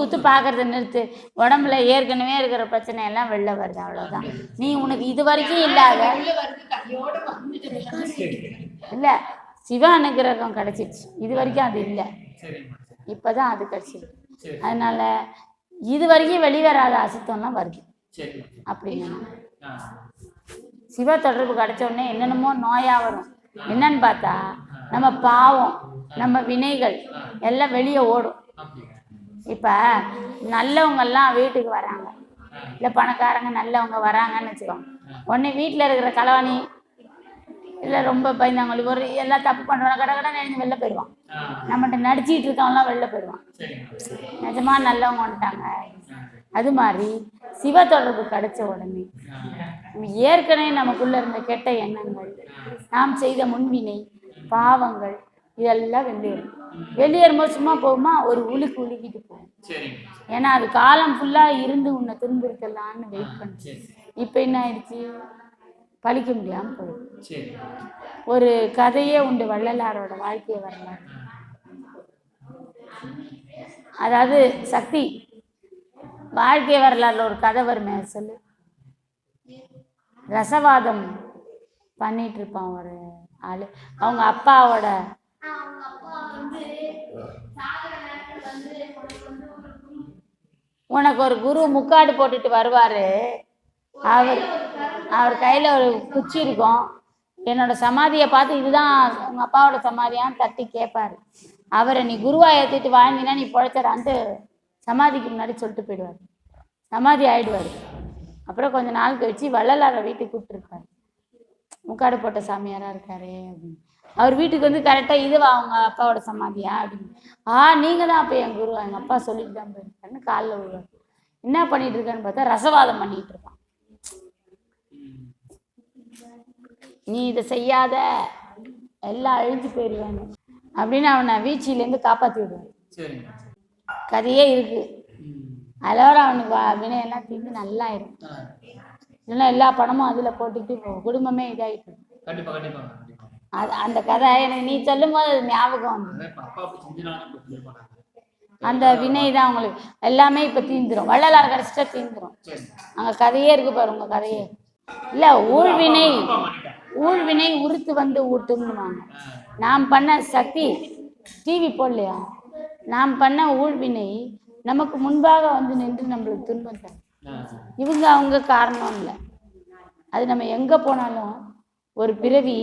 உத்து பார்க்கறத நிறுத்து. உடம்புல ஏற்கனவே இருக்கிற பிரச்சனை எல்லாம் வெளில வருது, அவ்வளோதான். நீ உனக்கு இது வரைக்கும் இல்லாத இல்லை, சிவ அனுகிரகம் கிடைச்சிருச்சு. இது வரைக்கும் அது இல்லை, இப்போதான் அது கிடைச்சிருக்கு. அதனால இது வரைக்கும் வெளிவராத அசுத்தம்லாம் வருது அப்படின்னா சிவ தொடர்பு கிடைச்ச உடனே என்னென்னமோ நோயா வரும். என்னன்னு பார்த்தா நம்ம பாவம், நம்ம வினைகள் எல்லாம் வெளியே ஓடும். இப்போ நல்லவங்கெல்லாம் வீட்டுக்கு வராங்க, இல்லை பணக்காரங்க நல்லவங்க வராங்கன்னு வச்சுக்கோங்க. உடனே வீட்டில் இருக்கிற களவாணி இல்லை ரொம்ப பயந்தாங்க ஒரு எல்லாம் தப்பு பண்ணுறவங்க கடை கடை நினைஞ்சு வெளில போயிடுவான். நம்மகிட்ட நடிச்சிட்டு இருக்கவங்களாம் வெளில போயிடுவான். நிஜமா நல்லவங்க வந்துட்டாங்க. அது மாதிரி சிவ தொடர்பு கிடைச்ச உடனே ஏற்கனவே நமக்குள்ள இருந்த கெட்ட எண்ணங்கள், நாம் செய்த முன்வினை பாவங்கள் இதெல்லாம் வெளியேறும். வெளியேறும்போது சும்மா போகுமா, ஒரு உலுக்கிட்டு போகும். ஏன்னா அது காலம் ஃபுல்லாக இருந்து உன்னை துன்புறுத்தலான்னு வெயிட் பண்ணுச்சு. இப்போ என்ன ஆயிடுச்சு, பழிக்க முடியாமல் போயிடுச்சு. ஒரு கதையே உண்டு, வள்ளலாரோட வாழ்க்கையை வரலாறு. அதாவது சக்தி வாழ்க்கை வரலாறுல ஒரு கதை வருமே, சொல்லு. ரசவாதம் பண்ணிட்டு இருப்பான் ஒரு ஆளு. அவங்க அப்பாவோட உனக்கு ஒரு குரு முக்காடு போட்டுட்டு வருவாரு. அவர் கையில ஒரு குச்சி இருக்கும். என்னோட சமாதியை பார்த்து இதுதான் உங்க அப்பாவோட சமாதியான்னு தட்டி கேட்பாரு. அவரை நீ குருவா ஏற்றிட்டு வாழ்ந்தீங்கன்னா நீ பிழைச்சறான்ட்டு சமாதிக்கு முன்னாடி சொல்லிட்டு போயிடுவார். சமாதி ஆயிடுவார். அப்புறம் கொஞ்ச நாள் கழிச்சு வள்ளலார வீட்டுக்கு கூப்பிட்டுருப்பாரு. முக்காடு போட்ட சாமியாராக இருக்காரு அப்படின்னு. அவர் வீட்டுக்கு வந்து கரெக்டாக இதுவா அவங்க அப்பாவோட சமாதியா அப்படின்னு. நீங்கள் தான் அப்போ என் குரு, எங்கள் அப்பா சொல்லிட்டு தான் போயிருக்காருன்னு காலில் விழுவார். என்ன பண்ணிட்டு இருக்கான்னு பார்த்தா ரசவாதம் பண்ணிட்டு இருப்பான். நீ இதை செய்யாத, எல்லாம் அழிஞ்சு போயிடுவேன்னு அப்படின்னு அவனை வீழ்ச்சியிலேருந்து காப்பாற்றி விடுவார். கதையே இருக்கு. அதோட அவனுக்கு வினையெல்லாம் தீர்ந்து நல்லா இருக்கும். இல்லைன்னா எல்லா பணமும் அதில் போட்டுக்கிட்டு குடும்பமே இதாகிட்டு. அது அந்த கதை எனக்கு நீ சொல்லும் போது அது ஞாபகம் வந்து அந்த வினை தான் அவங்களுக்கு எல்லாமே இப்போ தீந்துடும். வள்ளலார் கடைசிட்டா தீந்துடும். அங்கே கதையே இருக்கு பாரு, உங்க கதையே இல்லை. ஊழ்வினை உறுத்து வந்து ஊட்டும்னுவாங்க. நாம் பண்ண சக்தி டிவி போடலையா, நாம் பண்ண ஊழ்வினை நமக்கு முன்பாக வந்து நின்று நம்மளுக்கு துன்பம் தரும். இவங்க அவங்க காரணம் இல்லை. அது நம்ம எங்கே போனாலும் ஒரு பிறவி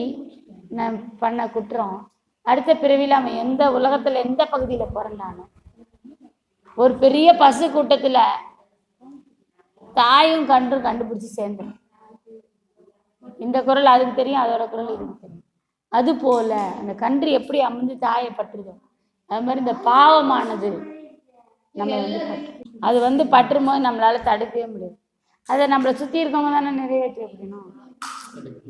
நம்ம பண்ண குற்றம் அடுத்த பிறவியில் அவன் எந்த உலகத்தில் எந்த பகுதியில் பிறந்தாலும் ஒரு பெரிய பசு கூட்டத்தில் தாயும் கன்றும் கண்டுபிடிச்சி சேர்ந்துடும். இந்த குரல் அதுக்கு தெரியும், அதோட குரல் இதுக்கு தெரியும். அது போல அந்த கன்று எப்படி அமைந்து தாயை பற்றுதோ அது மாதிரி இந்த பாவமானது நம்ம வந்து அது வந்து பற்றும் போது நம்மளால தடுக்கவே முடியாது. அதை நம்மளை சுற்றி இருக்கவங்க தானே நிறைவேற்றி அப்படின்னும்.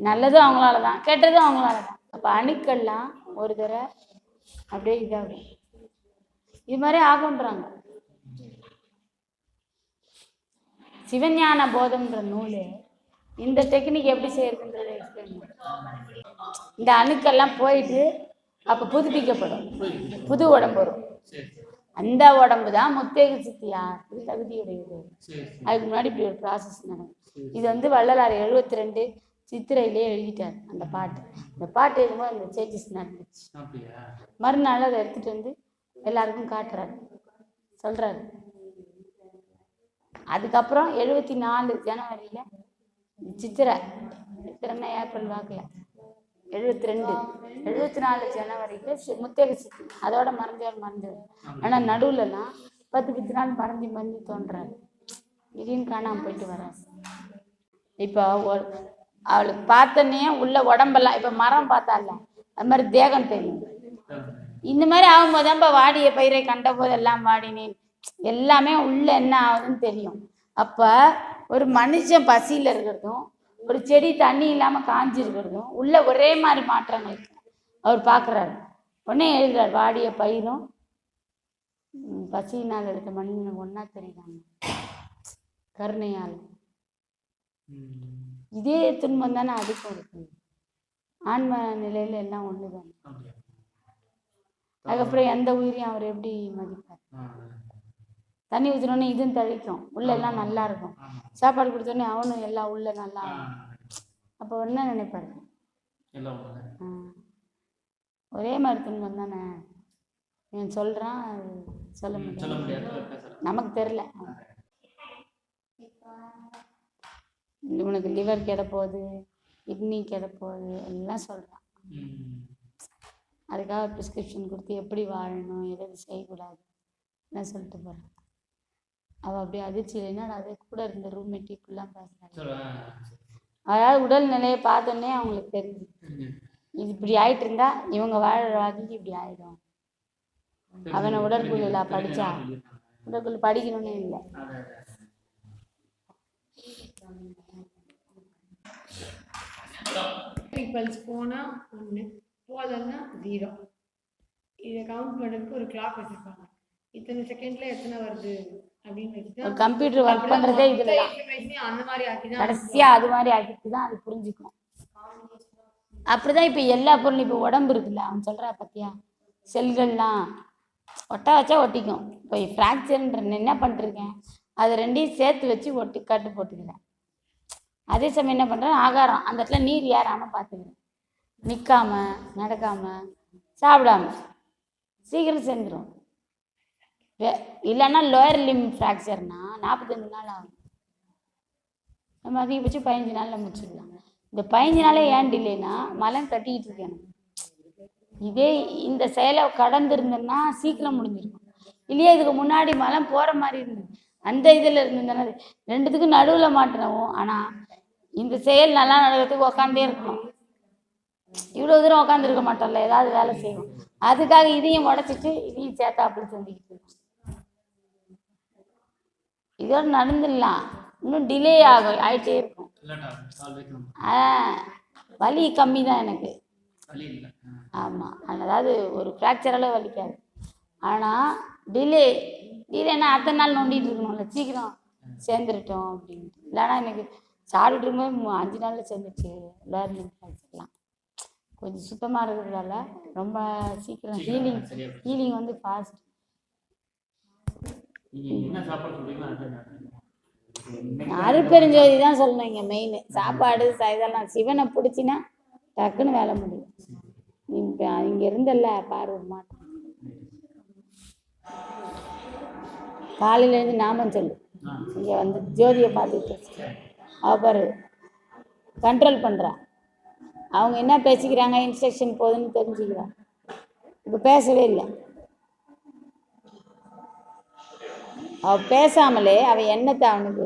நல்லதும் அவங்களால தான், கெட்டதும் அவங்களால தான். அப்போ அணுக்கள்லாம் ஒரு தடவை அப்படியே இதாகும். இது மாதிரி ஆகுன்றாங்க. சிவஞான போதம்ன்ற நூல் இந்த டெக்னிக் எப்படி செய்யறதுன்றதை எக்ஸ்பிளைன் பண்ணும். இந்த அணுக்கெல்லாம் போயிட்டு அப்போ புதுப்பிக்கப்படும், புது உடம்பு வரும். அந்த உடம்பு தான் முத்தேக சித்தியார் தகுதியுடையது. அதுக்கு முன்னாடி இப்படி ஒரு ப்ராசஸ் நடக்கும். இது வந்து வள்ளலார் 72 சித்திரையிலே எழுதிட்டார் அந்த பாட்டு. அந்த பாட்டு எழுதும்போது அந்த சேஞ்சஸ் நடந்துச்சு. மறுநாள் அதை எடுத்துட்டு வந்து எல்லாருக்கும் காட்டுறாரு, சொல்றாரு. அதுக்கப்புறம் 74 ஜனவரியில சித்திரைன்னா ஏப்ரல் வாக்கில் 74 ஜனவரிக்கு முத்தேக சித்தி அதோட மறைஞ்சவர். ஆனால் நடுவுலலாம் 10 நாள் மறைஞ்சு தோன்றாரு. திடீர்னு காணாமல் போயிட்டு வர்றாரு. இப்போ அவளுக்கு பார்த்தனே உள்ள உடம்பெல்லாம் இப்போ மரம் பார்த்தால அது மாதிரி தேகம் தெரியும். இந்த மாதிரி ஆகும்போது தான் வாடிய பயிரை கண்ட போது எல்லாம் வாடினேன் எல்லாமே உள்ள என்ன ஆகுதுன்னு தெரியும். அப்போ ஒரு மனுஷன் பசியில் இருக்கிறதும் ஒரு செடி தண்ணி இல்லாமல் காஞ்சிருக்கிறதும் உள்ள ஒரே மாதிரி மாற்றங்கள் அவர் பார்க்குறாரு. உடனே எழுதுறாரு, வாடிய பயிரும் பசியினால் எடுத்த மண்ணு ஒன்றா தெரியுதாங்க கருணையால். இதே துன்பம் தானே அதுக்கும் இருக்கு. ஆன்ம நிலையில் எல்லாம் ஒன்று தானே. அதுக்கப்புறம் எந்த உயிரையும் அவர் எப்படி மதிப்பார்? தண்ணி ஊற்றினோடனே இதுவும் தழிக்கும், உள்ள எல்லாம் நல்லா இருக்கும். சாப்பாடு கொடுத்தோடனே அவனும் எல்லாம் உள்ள நல்லா அப்போ என்ன நினைப்பாரு? ஒரே மாதிரி துன்பம் தானே. இவன் சொல்கிறான், சொல்ல முடியாது, நமக்கு தெரில. இவனுக்கு லிவர் கெட போகுது, கிட்னி கெட போகுது எல்லாம் சொல்கிறான். அதுக்காக ப்ரிஸ்கிரிப்ஷன் கொடுத்து எப்படி வாழணும், எதாவது செய்யக்கூடாது என்ன சொல்லிட்டு போகிறான். அவள் அப்படியே அதிர்ச்சி இல்லைன்னா அது கூட இருந்த ரூம்மேட் இப்படிலாம் பேசுகிறாங்க. அதாவது உடல்நிலையை பார்த்தோன்னே அவங்களுக்கு தெரியுது, இது இப்படி ஆயிட்டு இருந்தா இவங்க வாழற வாழ்க்கைக்கு இப்படி ஆயிடும். அவனை உடற்குழுல படித்தா உடற்குழு படிக்கணும்னு இல்லை. பல்ஸ் போனால் 1 போதல்னா 0. இதை கவுண்ட் பண்ணுறதுக்கு ஒரு கிளாக் வச்சுருப்பாங்க. இத்தனை செகண்டில் எத்தனை வருது அப்படின்னு வச்சுட்டு கம்ப்யூட்டர் ஒர்க் பண்ணுறதே இதில் அந்த மாதிரி ஆக்கி தான் கடைசியாக அது மாதிரி ஆக்கிட்டு தான் அது புரிஞ்சுக்கும். அப்படிதான் இப்போ எல்லா பொருளும் இப்போ உடம்பு இருக்குல்ல, அவன் சொல்கிறா பார்த்தியா, செல்கள்லாம் ஒட்ட வச்சா ஒட்டிக்கும். இப்போ ஃப்ராக்சர்ன்ற என்ன பண்ணிருக்கேன், அதை ரெண்டையும் சேர்த்து வச்சு ஒட்டி கட்டு போட்டுக்கிறேன். அதே சமயம் என்ன பண்ணுறேன், ஆகாரம் அந்த இடத்துல நீர் ஏறாமல் பார்த்துக்கிறேன். நிற்காம நடக்காமல் சாப்பிடாம சீக்கிரம் சேர்ந்துடும். இல்லைன்னா லோயர் லிம் ஃப்ராக்சர்னா 45 நாள் ஆகும். நம்ம அதிகபட்சம் 15 நாளில் முடிச்சிடலாம். இந்த 15 நாளே ஏன் டிலேனா மலம் கட்டிக்கிட்டு இருக்கேன். இதே இந்த செயலை கடந்துருந்தேன்னா சீக்கிரம் முடிஞ்சிருக்கும். இல்லையா இதுக்கு முன்னாடி மலம் போகிற மாதிரி இருந்தது, அந்த இதில் இருந்ததுன்னா ரெண்டுத்துக்கும் நடுவில் மாட்டினவும். ஆனால் இந்த செயல் நல்லா நடக்கிறதுக்கு உக்காந்தே இருக்கணும். இவ்வளோ தூரம் உட்காந்துருக்க மாட்டோம்ல, ஏதாவது வேலை செய்வோம். அதுக்காக இதையும் உடச்சிட்டு இதையும் சேர்த்தா அப்படி செஞ்சுக்கிட்டு இருக்கோம். இதோட நடந்துடலாம், இன்னும் டிலே ஆகிட்டே இருக்கும். வலி கம்மி தான் எனக்கு. ஆமாம், அதாவது ஒரு ஃப்ராக்சரால் வலிக்காது. ஆனால் டிலேனா அத்தனை நாள் நோண்டிகிட்டு இருக்கணும்ல, சீக்கிரம் சேர்ந்துருட்டோம் அப்படின்ட்டு. இல்லைனா எனக்கு சாப்பிட்டு இருக்கும்போது 5 நாளில் சேர்ந்துருச்சு. லேர்னிங் ஃப்ராக்சர்லாம் கொஞ்சம் சுத்தமாக இருக்கிறதால ரொம்ப சீக்கிரம் ஹீலிங் வந்து ஃபாஸ்ட். அருட்பெருஞ்சோதி தான் சொல்லணும் இங்கே மெயின். சாப்பாடு இதெல்லாம் சிவனை பிடிச்சின்னா டக்குன்னு வேலை முடியும். இப்போ இங்கே இருந்தல்ல பாரு மாட்டோம். காலையிலேருந்து நாமம் சொல்லு. இங்கே வந்து ஜோதியை பார்த்துட்டு பாரு கண்ட்ரோல் பண்ணுறா. அவங்க என்ன பேசிக்கிறாங்க, இன்ஸ்ட்ரக்ஷன் போகுதுன்னு தெரிஞ்சுக்கிறான். இப்போ பேசவே இல்லை. அவள் பேசாமலே அவள் என்னத்தை அவனுக்கு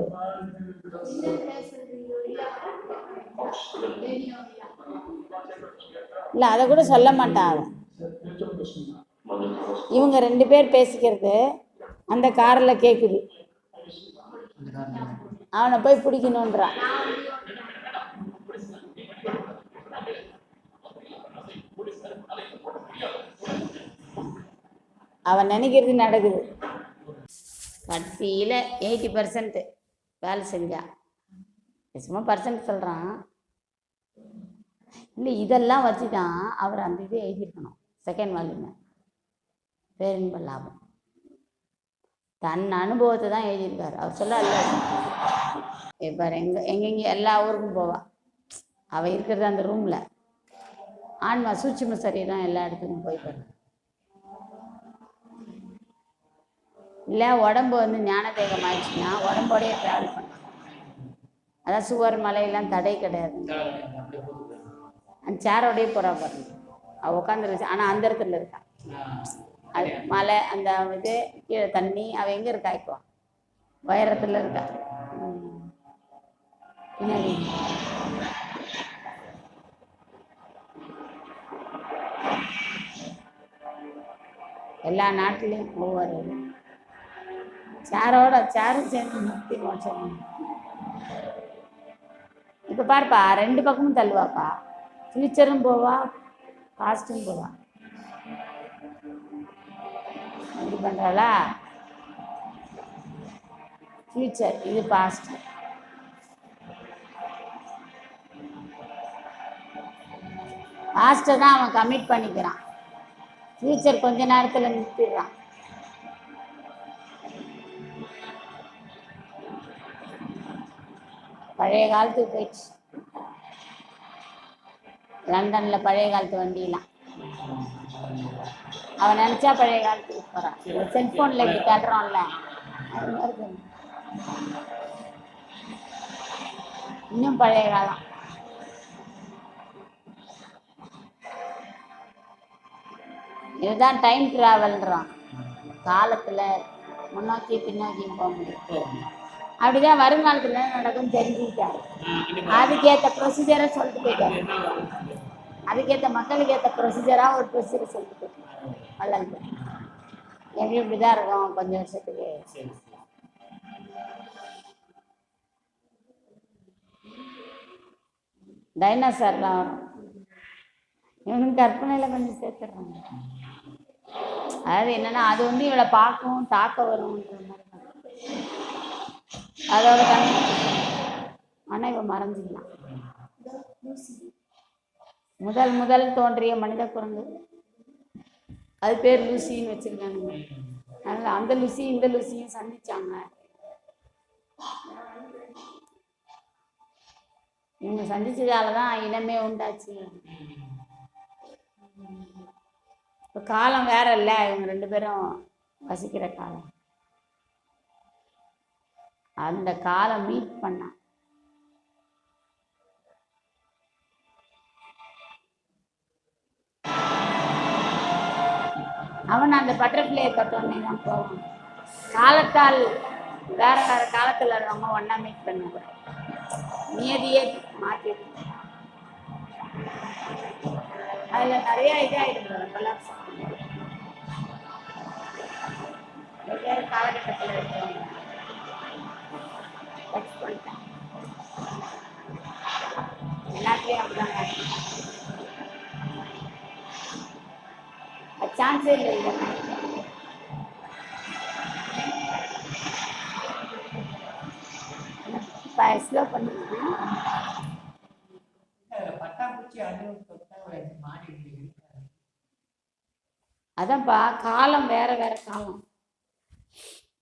இல்லை அதை கூட சொல்ல மாட்டான் அவன். இவங்க 2 பேர் பேசிக்கிறது அந்த காரில் கேட்குது. அவனை போய் பிடிக்கணுன்றான். அவன் நினைக்கிறது நடக்குது. கடைசியில் 80% வேலை செஞ்சா. சும்மா பர்சன்ட் சொல்கிறான். இல்லை இதெல்லாம் வச்சு தான் அவர் அந்த இது எழுதியிருக்கணும். செகண்ட் வால்யூம் பேரின்ப லாபம் தன் அனுபவத்தை தான் எழுதியிருக்காரு. அவர் சொல்ல இல்லை இப்போ எங்கெங்கே எல்லா ஊருக்கும் போவா. அவள் இருக்கிறது அந்த ரூமில் ஆன்மா சூட்சும சரீரம் எல்லா இடத்துக்கும் போய்ப்பாரு. இல்லை உடம்பு வந்து ஞான தேகம் ஆயிடுச்சுன்னா உடம்போடையே ட்ராவல் பண்ண. அதான் சுவர் மலையெல்லாம் தடை கிடையாது. அந்த சேரோடையே போகிறா பாருங்க. அவள் உட்காந்துருச்சு, ஆனால் அந்த இடத்துல இருக்கா. அது மலை அந்த இது கீழே தண்ணி. அவள் எங்கே இருக்கா இப்போ? உயரத்தில் இருக்கா. பின்னாடி எல்லா நாட்டிலையும் ஒவ்வொரு சேரும் சேர்ந்து முக்தி மோட்சம். இப்போ பாருப்பா 2 பக்கமும் தள்ளுவாப்பா. ஃபியூச்சரும் போவா, பாஸ்டும் போவா. இது பண்ணுறாளா ஃபியூச்சர், இது பாஸ்ட். பாஸ்ட்டை தான் அவன் கமிட் பண்ணிக்கிறான். ஃபியூச்சர் கொஞ்ச நேரத்தில் நிறுத்திடுறான். பழைய காலத்துக்கு போயிடுச்சு. லண்டன்ல பழைய காலத்து வண்டியெல்லாம் அவன் நினைச்சா பழைய காலத்துக்கு போறான். செல்போன்ல இப்படி காட்டுறோம்ல, அது மாதிரி தான். இன்னும் பழைய காலம். இதுதான் டைம் டிராவல்றான். காலத்துல முன்னோக்கி பின்னோக்கியும் போக முடியும். அப்படிதான் வருங்காலத்துல என்ன நடக்கும்னு தெரிஞ்சுக்கிட்டாரு. அதுக்கேற்ற ப்ரொசீஜரை சொல்லிட்டு போயிட்டாரு. அதுக்கேற்ற மக்களுக்கு ஏற்ற ப்ரொசீஜரா ஒரு ப்ரொசீஜர் சொல்லிட்டு போயிட்டாரு. வள்ளல் எப்படி இப்படிதான் இருக்கும் கொஞ்சம் வருஷத்துக்கு. டைனோசர்லாம் வரும். இவனுக்கு கற்பனையில கொஞ்சம் சேர்த்துடுறாங்க. அதாவது என்னன்னா அது வந்து இவளை பார்க்கும் தாக்க வரும்ன்ற மாதிரி அதோட கண்ணு ஆனா இவ மறைஞ்சிடலாம். முதல் தோன்றிய மனித குரங்கு, அது பேர் லூசின்னு வச்சிருக்கானுங்க. அதனால அந்த லூசி இந்த லூசியும் சந்திச்சாங்க. இவங்க சந்திச்சதாலதான் இனமே உண்டாச்சு. இப்போ காலம் வேற இல்லை, இவங்க 2 பேரும் வசிக்கிற காலம். அந்த காலம் மீட் பண்ண அவன் அந்த பட்டர்ஃப்ளையை கட்டோன்னே தான் போவான். காலத்தால் வேற வேற காலத்துல இருந்தவங்க ஒன்னா மீட் பண்ணுவாங்க. நியதியே மாற்றி அதுல நிறைய இதாயிடுது. வெவ்வேறு காலகட்டத்தில் இருக்கிறவங்க எல்லாத்துலயும் அப்படிதான் சான்ஸே இல்லை. ஸ்லோ பண்ணுங்க. அதான்ப்பா காலம் வேற வேற காலம்.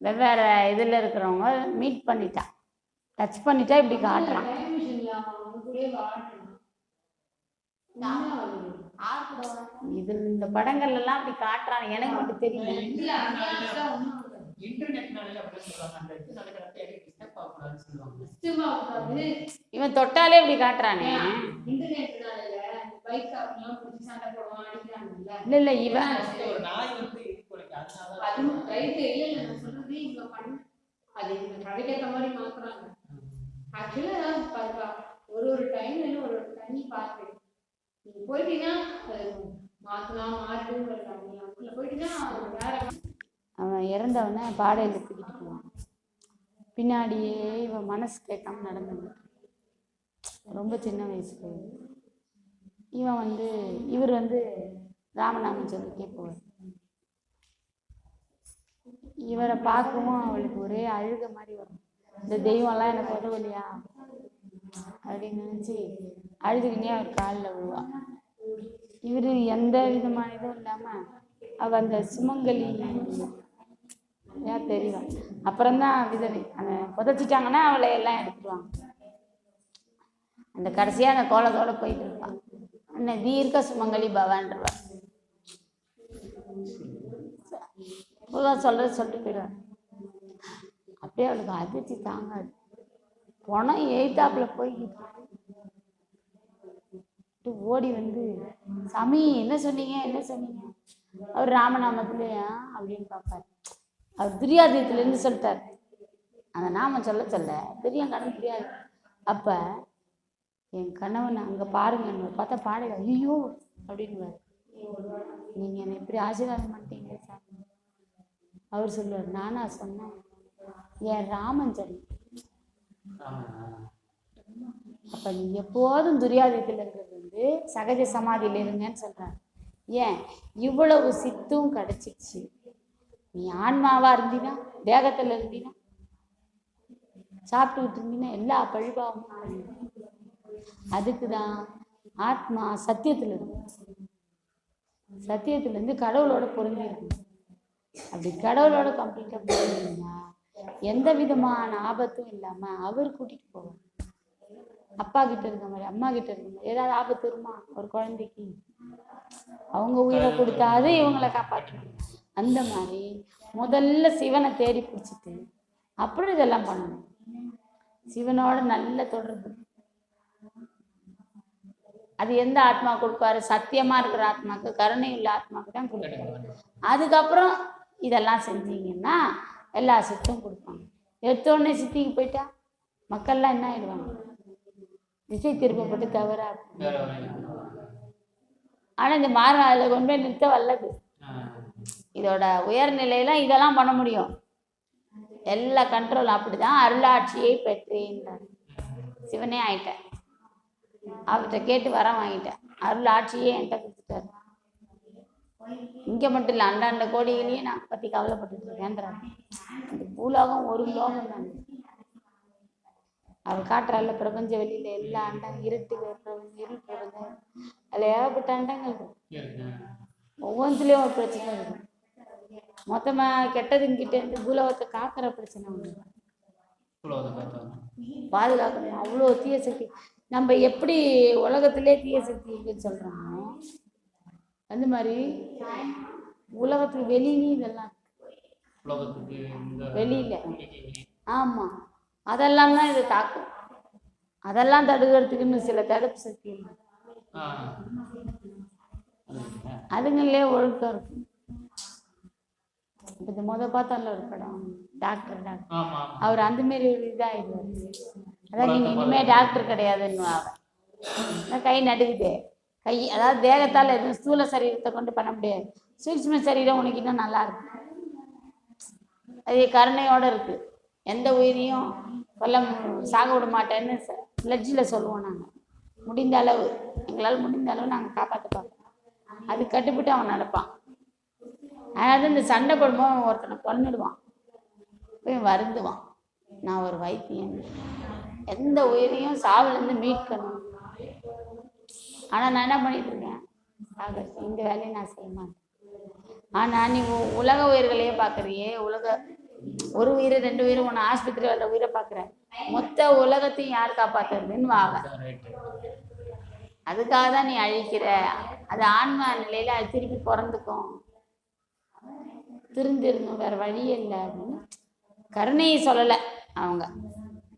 வெவ்வேறு இதில் இருக்கிறவங்க மீட் பண்ணிட்டா, டச் பண்ணிட்டா இப்படி காட்டுறான். இது இந்த படங்கள்ல எல்லாம் அப்படி காட்டுறான். எனக்கு மட்டும் தெரியும். இவன் தொட்டாலே இப்படி காட்டுறானே. இல்ல இல்ல இவன் ஒரு டைம்ல ஒரு தண்ணி பார்த்து போயிட்டீங்கன்னா அவன் இறந்தவன பாடையில தூக்கிட்டு போவான். பின்னாடியே இவன் மனசு கேட்காம நடந்து. ரொம்ப சின்ன வயசுல இவன் வந்து இவர் வந்து ராமநாமம் சொல்லிட்டே போவார். இவரை பார்க்கவும் அவளுக்கு ஒரே அழுக மாதிரி வரும். இந்த தெய்வம்லாம் எனக்கு உதவலையா அப்படின்னு நினைச்சு அழுதுகினே அவர் காலில் விழுவா. இவரு எந்த விதமான இதுவும் இல்லாம அவ அந்த சுமங்கலி தெரியும். அப்புறம்தான் விதவை அந்த புதைச்சிட்டாங்கன்னா அவளை எல்லாம் எடுத்துருவாங்க. அந்த கடைசியா அந்த கோலத்தோட போயிட்டு இருப்பான். என்ன தீர்க்க சுமங்கலி பவான்றவா சொல்லிட்டு போயிடுவார். அப்படியே அவளுக்கு அதிர்ச்சி தாங்காது. பணம் எய்தாப்புல போய்கிட்டு ஓடி வந்து, சாமி என்ன சொன்னீங்க என்ன சொன்னீங்க? அவர் ராமநாமத்திலையா அப்படின்னு பார்ப்பார். அவர் துரியாதீத்துல இருந்து சொல்லிட்டார். அந்த நாமம் சொல்ல சொல்ல தெரியும் கண்ணு தெரியாது. அப்ப என் கணவன் அங்க பாருங்க பார்த்தா பாடல ஐயோ அப்படின்னு நீங்க என்னை இப்படி ஆசீர்வாதம் பண்ணிட்டீங்க சாமி. அவர் சொல்லுவார், நானா சொன்னேன், என் ராமன் சொல்லி. அப்ப நீ எப்போதும் துரியாதீத்துல இருக்கிறது வந்து சகஜ சமாதியில இருங்கன்னு சொல்றாரு. ஏன் இவ்வளவு சித்தும் கிடைச்சிச்சு. நீ ஆன்மாவா இருந்தீனா, தேகத்துல இருந்தீனா, சாப்பிட்டுக்கிட்டு இருந்தீங்கன்னா எல்லா பழிபாவமும். அதுக்குதான் ஆத்மா சத்தியத்துல இருக்கு. சத்தியத்துல இருந்து கடவுளோட பொருந்தி இருக்கு. அப்படி கடவுளோட கம்ப்ளீட்டா பொருந்தீங்கன்னா எந்த விதமான ஆபத்தும் இல்லாம அவர் கூட்டிட்டு போவார். அப்பா கிட்ட இருக்க மாதிரி, அம்மா கிட்ட இருக்க மாதிரி. ஏதாவது ஆபத்து வருமா ஒரு குழந்தைக்கு, அவங்க உயிரை கொடுத்தாது இவங்களை காப்பாற்றணும். அந்த மாதிரி முதல்ல சிவனை தேடி பிடிச்சிட்டு அப்புறம் இதெல்லாம் பண்ணணும். சிவனோட நல்ல தொடர்பு. அது எந்த ஆத்மா கொடுப்பாரு? சத்தியமா இருக்கிற ஆத்மாக்கு, கருணை உள்ள ஆத்மாக்கு தான் கொடுப்பாரு. அதுக்கப்புறம் இதெல்லாம் செஞ்சீங்கன்னா எல்லா சித்தும் கொடுப்பாங்க. எடுத்தோடனே சித்திக்கு போயிட்டா மக்கள்லாம் என்ன ஆயிடுவாங்க? திசை திருப்பப்பட்டு தவறா. ஆனா இந்த மார்க்கம் அதில் கொண்டு போய் நிறுத்த வல்லது. இதோட உயர்நிலையில இதெல்லாம் பண்ண முடியும். எல்லா கண்ட்ரோல். அப்படிதான் அருளாட்சியை பெற்றேன்றார். சிவனே ஆயிட்டேன், அவர்கிட்ட கேட்டு வரம் வாங்கிட்டேன், அருளாட்சியே என்கிட்ட கொடுத்துட்டாரு. இங்க மட்டும் இல்லை, அண்டாண்ட கோடிகளையும் நான் பத்தி கவலைப்பட்டு இருக்கேன்றார். இந்த பூலோகம் ஒரு லோகம் தான். அவர் காட்டுறால பிரபஞ்ச வெளியில எல்லா அண்டங்கள், இருட்டு இருள் பிரபஞ்சம், அதுல ஏகப்பட்ட அண்டங்கள் இருக்கு. ஒவ்வொன்றுலயும் ஒரு பிரச்சனை இருக்கு. மொத்தமா கெட்டதுங்கிட்ட இருந்து பூலோகத்தை காக்கிற பிரச்சனை ஒண்ணு பாதுகாக்கணும். அவ்வளோ தீய சக்தி. நம்ம எப்படி உலகத்திலே தீய சக்தி இருக்குன்னு சொல்றோமோ அந்த மாதிரி உலகத்துக்கு வெளியிலையும் இதெல்லாம் வெளியில. ஆமா, அதெல்லாம் தான் இதை தாக்கும். அதெல்லாம் தடுக்கிறதுக்குன்னு சில தடுப்பு சக்தி இல்லை. அதுங்களே ஒழுக்கம் இருக்கும். இப்போ இந்த பார்த்தால ஒரு படம் டாக்டர், அவர் அந்த மாரி ஒரு இதாகிடுவார். அதான் நீங்க இனிமே டாக்டர் கிடையாதுன்னு கை நடுக்குது. கை அதாவது தேகத்தால் எதுவும் ஸ்தூல சரீரத்தை கொண்டு பண்ண முடியாது. சூட்சும சரீரம் உனக்கு இன்னும் நல்லா இருக்கு. அது கருணையோட இருக்கு. எந்த உயிரையும் சாக விட மாட்டேன்னு பிளட்ஜில் சொல்லுவோம் நாங்கள். முடிந்த அளவு, எங்களால் முடிந்த அளவு நாங்கள் காப்பாற்ற பார்ப்போம். அது கட்டுப்பட்டு அவன் நடப்பான். அதாவது இந்த சண்டை போடும்போது ஒருத்தனை கொன்னுடுவான், போய் வருந்துவான். நான் ஒரு வைத்தியன், எந்த உயிரையும் சாவுலேருந்து மீட்கணும். ஆனால் நான் என்ன பண்ணிட்டு இருக்கேன்? இந்த வேலையை நான் செய்ய மாட்டேன். ஆனால் நீ உலக உயிர்களையே பார்க்குறியே, ஒரு உயிர் 2 உயிர் ஒன்று ஆஸ்பத்திரி வர உயிரை பார்க்குற, மொத்த உலகத்தையும் யார் காப்பாற்றுறதுன்னு வாங்க. அதுக்காக தான் நீ அழிக்கிற. அது ஆன்மா நிலையில அது திருப்பி பிறந்துக்கும், திருந்திருந்தும், வேற வழியே இல்லை அப்படின்னு கருணையை சொல்லலை. அவங்க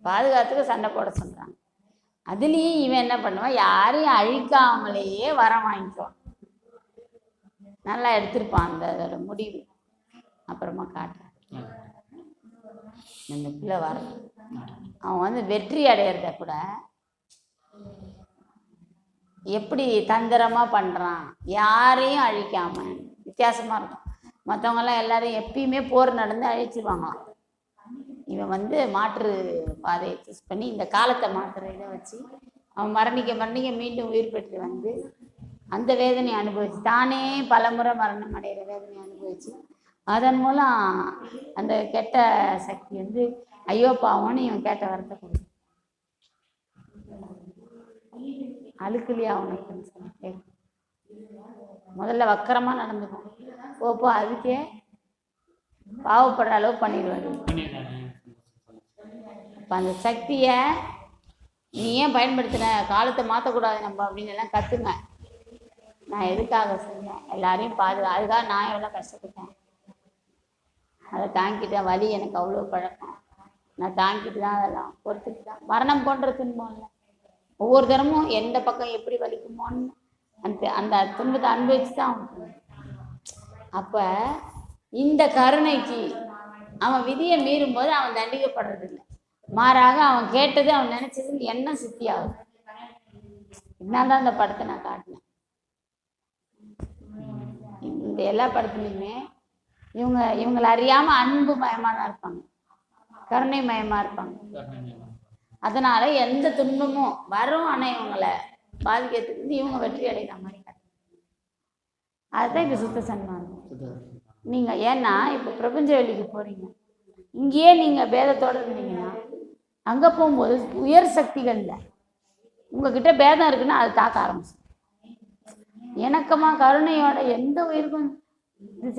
பாதுகாத்துக்கு சண்டை போட சொல்றாங்க. அதுலேயும் இவன் என்ன பண்ணுவான்? யாரையும் அழிக்காமலேயே வரம் வாங்கிக்குவான். நல்லா எடுத்திருப்பான் அந்த அதோட முடிவு. அப்புறமா காட்டுறேன். இந்த பிள்ளை வர அவன் வெற்றி அடையிறத கூட எப்படி தந்திரமா பண்றான், யாரையும் அழிக்காம. வித்தியாசமா இருக்கும். மற்றவங்கெல்லாம் எல்லாரும் எப்பயுமே போர் நடந்து அழிச்சிருவாங்களாம். இவன் மாற்று பாதையை சூஸ் பண்ணி இந்த காலத்தை மாற்றுற இதை வச்சு அவன் மரணிக்க மீண்டும் உயிர் பெற்று அந்த வேதனையை அனுபவிச்சு, தானே பலமுறை மரணம் அடைகிற வேதனையை அனுபவிச்சு, அதன் மூலம் அந்த கெட்ட சக்தி ஐயோ பாவம்னு இவன் கேட்ட வரத்தை கொடுக்கும். அழுக்கலையா அவனுக்குன்னு சொல்லி முதல்ல வக்கரமா நடந்துக்கும். போப்போ அதுக்கே பாவப்படுற அளவு பண்ணிடுவாரு. இப்போ அந்த சக்தியை நீ ஏன் பயன்படுத்தின, காலத்தை மாற்றக்கூடாது நம்ம அப்படின்னு எல்லாம் கற்றுங்க. நான் எதுக்காக செஞ்சேன்? எல்லாரையும் அதுக்காக நான் எவ்வளோ கஷ்டப்பட்டேன், அதை தாங்கிட்டேன். வலி எனக்கு அவ்வளோ பழக்கம், நான் தாங்கிட்டு தான் அதெல்லாம் பொறுத்துட்டு தான். மரணம் போன்ற துன்பம் இல்லை. ஒவ்வொரு தரமும் எந்த பக்கம் எப்படி வலிக்குமோன்னு அந்த துன்பத்தை அனுபவிச்சு தான் அவன். அப்போ இந்த கருணைக்கு அவன் விதியை மீறும் போது அவன் தண்டிக்கப்படுறது இல்லை. மாறாக அவன் கேட்டது, அவன் நினைச்சது என்ன சித்தி ஆகும். இதனால்தான் அந்த படத்தை நான் காட்டினேன். இந்த எல்லா படத்துலையுமே இவங்களை அறியாம அன்பு மயமா தான் இருப்பாங்க, கருணை மயமா இருப்பாங்க. அதனால எந்த துன்பமும் வரும், ஆனா இவங்களை பாதிக்கிறதுக்கு இவங்க வெற்றி அடைகிற மாதிரி காட்டுங்க. அதுதான் இப்ப சுத்த சன்மார்க்கம். நீங்க ஏன்னா இப்ப பிரபஞ்ச வெளிக்கு போறீங்க, இங்கேயே நீங்க பேதத்தோட இருந்தீங்கன்னா அங்க போகும்போது உயர் சக்திகள்ல உங்ககிட்ட பேதம் இருக்குன்னா அது தாக்க ஆரம்பிச்சு. எனக்கமா கருணையோட எந்த உயிருக்கும்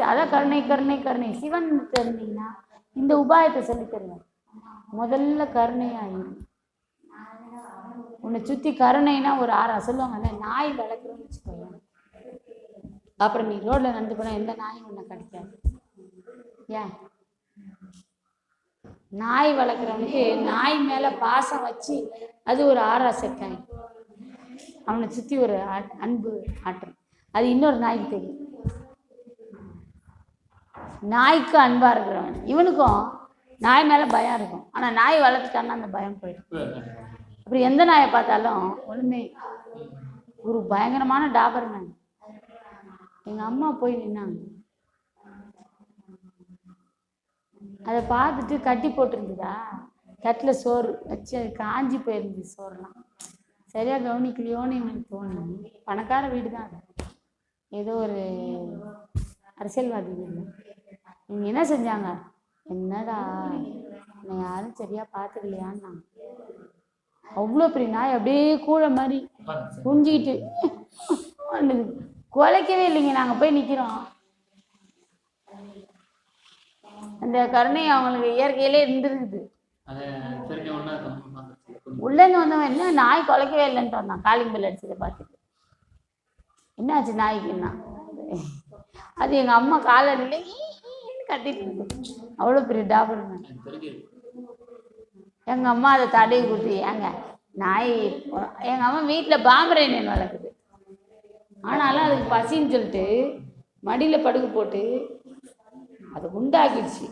அதான் கருணை கருணை கருணை சிவன் தெரிஞ்சீங்கன்னா இந்த உபாயத்தை சொல்லி தருவேன். முதல்ல கருணையாயிரும். உன்னை சுற்றி கருணைனா ஒரு சொல்லுவாங்கல்ல, நாய் வளர்க்குறோன்னு வச்சுக்கோங்க, அப்புறம் நீ ரோட்டில் நடந்து போனால் எந்த நாயும் உன்னை கடிக்காது. ஏன்? நாய் வளர்க்குறவனுக்கு நாய் மேலே பாசம் வச்சு அது ஒரு செட்டாய் அவனை சுற்றி ஒரு அன்பு ஆட்டம். அது இன்னொரு நாய்க்கு தெரியும். நாய்க்கு அன்பாக இருக்கிறவன் இவனுக்கும் நாய் மேலே பயம் இருக்கும். ஆனால் நாய் வளர்த்துட்டான்னா அந்த பயம் போயிடும். அப்படி எந்த நாயை பார்த்தாலும் ஒன்றுமே ஒரு பயங்கரமான டாபர்மேன். எங்கள் அம்மா போய் நின்னாங்க, அதை பார்த்துட்டு கட்டி போட்டிருந்ததா, தட்டில் சோறு வச்சு அது காஞ்சி போயிருந்தது. சோறுலாம் சரியாக கவனிக்கலையோன்னு இவனுக்கு தோணும். பணக்கார வீடு தான் அது, ஏதோ ஒரு அரசியல்வாதி வீடு. இவங்க என்ன செஞ்சாங்க, என்னடா என்னை யாரும் சரியாக பார்த்துக்கலையான்னு. அவ்வளோ பெரிய நாய் அப்படியே கூழ மாதிரி குஞ்சிக்கிட்டு குலைக்கவே இல்லைங்க. நாங்கள் போய் நிற்கிறோம். அந்த கருணை அவங்களுக்கு இயற்கையிலே இருந்துருக்குது. உள்ளேருந்து வந்தவன் என்ன நாய் குலைக்கவே இல்லைன்ட்டு வந்தான். காலிங் பெல் அடிச்சதை பார்த்துட்டு என்னாச்சு நாய்க்குன்னா, அது எங்கள் அம்மா காலடியில கத்திட்டு இருக்கு. அவ்வளோ பெரிய டாபர்ங்க. எங்கள் அம்மா அதை தடவி கொடுத்து, ஏங்க நாய், எங்கள் அம்மா வீட்டில் பாம்பரைனன் வளர்க்குது, ஆனாலும் அதுக்கு பசின்னு சொல்லிட்டு மடியில் படுக்க போட்டு அது உண்டாக்கிடுச்சு.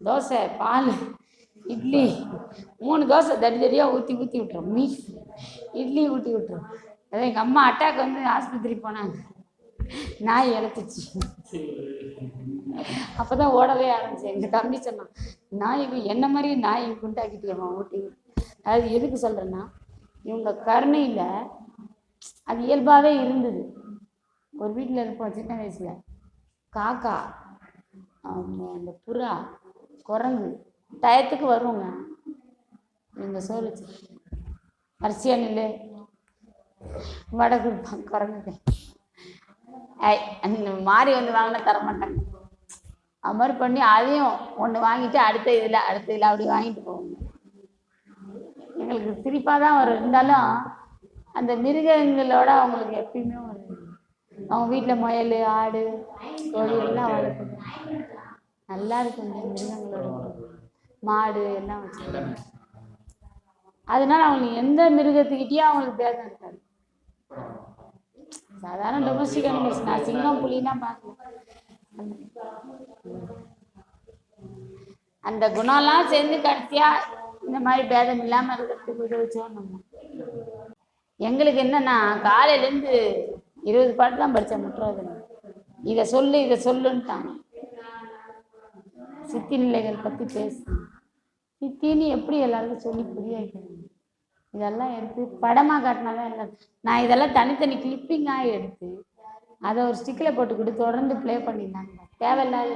தோசை, பால், இட்லி 3 தோசை தடியாக ஊற்றி விட்டுரும். இட்லி ஊற்றி விட்டுரும். அதான் எங்கள் அம்மா அட்டாக் வந்து ஆஸ்பத்திரி போனாங்க. நாய் இழத்துச்சு. அப்போ தான் ஓடவே ஆரம்பிச்சு. எங்கள் தம்பி சொன்னான், நாய் என்ன மாதிரி நாய் குண்டாக்கிட்டியம்மா ஊட்டி. அது எதுக்கு சொல்கிறேன்னா, இவங்க கருணையில் அது இயல்பாகவே இருந்தது. ஒரு வீட்டில் இருப்போம் சின்ன வயசில், காக்கா, அந்த புறா, குரங்கு டயத்துக்கு வருவோங்க. நீங்கள் சோறு வச்சு வரிசையா நில்லு வடை கொடுப்பாங்க குரங்குக்கு. அந்த மாதிரி வந்து வாங்கினா தரமாட்டாங்க. அது மாதிரி பண்ணி அதையும் ஒன்று வாங்கிட்டு அடுத்த இதில் அப்படி வாங்கிட்டு போவாங்க. எங்களுக்கு சிரிப்பாக தான் வரும். இருந்தாலும் அந்த மிருகங்களோட அவங்களுக்கு எப்பயுமே ஒரு, அவங்க வீட்டில் முயல், ஆடு, கோழி எல்லாம் வளர்க்குது. நல்லா இருக்கும் இந்த மிருகங்களோட, மாடு எல்லாம் வச்சுருக்காங்க. அதனால அவங்களுக்கு எந்த மிருகத்துக்கிட்டேயும் அவங்களுக்கு பேதம் இருக்காது. சாதாரண டொமஸ்டிக் அனிமல்ஸ், நான் சிங்கம் புலிலாம் பார்க்கல. அந்த குணம்லாம் சேர்ந்து கடைசியா இந்த மாதிரி பேதம் இல்லாமல் இருக்கிறதுக்கு உதவிச்சோம் நம்ம. எங்களுக்கு என்னன்னா, காலையிலேருந்து 20 பாட்டு தான் படித்தேன் முற்றோதனை. இதை சொல்லுன்ட்டாங்க. சித்தி நிலைகள் பற்றி பேசு, சித்தின்னு எப்படி எல்லாருக்கும் சொல்லி புரிய வைக்கணும். இதெல்லாம் எடுத்து படமாக காட்டினாதான் எல்லாம். நான் இதெல்லாம் தனித்தனி கிளிப்பிங்காக எடுத்து அதை ஒரு ஸ்டிக்கில் போட்டுக்கிட்டு தொடர்ந்து ப்ளே பண்ணியிருந்தாங்க. தேவையில்லாத